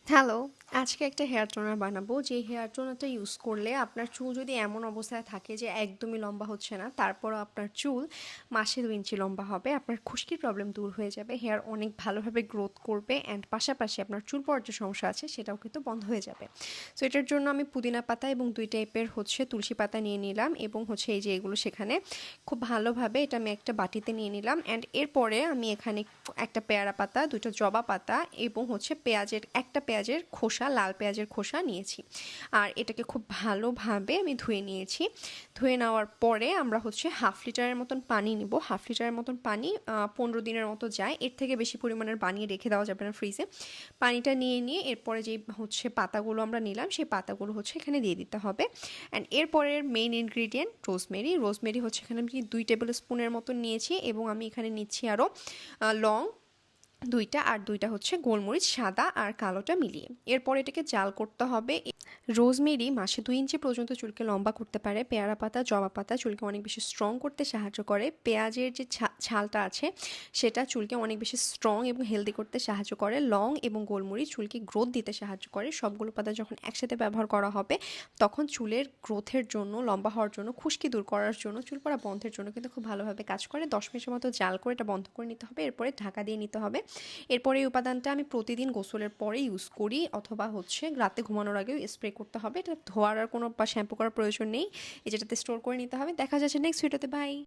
Hello, আজকে একটা hair toner বানাবো। যে হেয়ার টোনারটা ইউজ করলে আপনার চুল যদি এমন অবস্থায় থাকে যে একদমই লম্বা হচ্ছে না, তারপরও আপনার চুল মাসে 2 ইঞ্চি লম্বা হবে, আপনার খুশকির প্রবলেম দূর হয়ে যাবে, হেয়ার অনেক ভালোভাবে গ্রোথ করবে অ্যান্ড পাশাপাশি আপনার চুল পড়ার যে সমস্যা আছে সেটাও কিন্তু বন্ধ হয়ে যাবে। সো এটার জন্য আমি পুদিনা পাতা এবং 2 টাইপের তুলসী পাতা নিয়ে নিলাম এবং এই যে এগুলো সেখানে খুব ভালোভাবে এটা আমি একটা বাটিতে নিয়ে নিলাম অ্যান্ড এরপরে আমি এখানে একটা পেয়ারা পাতা, 2টা জবা পাতা এবং একটা পেঁয়াজের খোসা, লাল পেঁয়াজের খোসা নিয়েছি। আর এটাকে খুব ভালোভাবে আমি ধুয়ে নিয়েছি। ধুয়ে নেওয়ার পরে আমরা হাফ লিটারের মতন পানি নিব। হাফ লিটারের মতন পানি 15 দিনের মতো যায়, এর থেকে বেশি পরিমাণের বানিয়ে রেখে দেওয়া যাবে না ফ্রিজে। পানিটা নিয়ে এরপরে যে পাতাগুলো আমরা নিলাম সেই পাতাগুলো এখানে দিয়ে দিতে হবে। অ্যান্ড এরপরের মেইন ইনগ্রিডিয়েন্ট রোজমেরি। রোজমেরি এখানে আমি 2 টেবিল স্পুনের মতন নিয়েছি এবং আমি এখানে নিচ্ছি আরও লং 2টা আর 2টা গোলমরিচ, সাদা আর কালোটা মিলিয়ে। এরপর এটাকে জাল করতে হবে। রোজমেরি মাসে 2 ইঞ্চি পর্যন্ত চুলকে লম্বা করতে পারে। পেয়ারা পাতা, জবা পাতা চুলকে অনেক বেশি স্ট্রং করতে সাহায্য করে। পেঁয়াজের যে ছালটা আছে সেটা চুলকে অনেক বেশি স্ট্রং এবং হেলদি করতে সাহায্য করে। লং এবং গোলমরিচ চুলকে গ্রোথ দিতে সাহায্য করে। সবগুলো পাতা যখন একসাথে ব্যবহার করা হবে তখন চুলের গ্রোথের জন্য, লম্বা হওয়ার জন্য, খুশকি দূর করার জন্য, চুল পড়া বন্ধের জন্য কিন্তু খুব ভালোভাবে কাজ করে। 10 মিনিটের মতো জাল করে এটা বন্ধ করে নিতে হবে। এরপরে ঢাকা দিয়ে নিতে হবে। এরপরে এই উপাদানটা আমি প্রতিদিন গোসলের পরে ইউজ করি, অথবা রাতে ঘুমানোর আগেও স্প্রে করতে হবে। এটা ধোয়ার আর কোনো বা শ্যাম্পু করার প্রয়োজন নেই। এই যেটাতে স্টোর করে নিতে হবে। দেখা যাচ্ছে নেক্সট ভিডিওতে। বাই।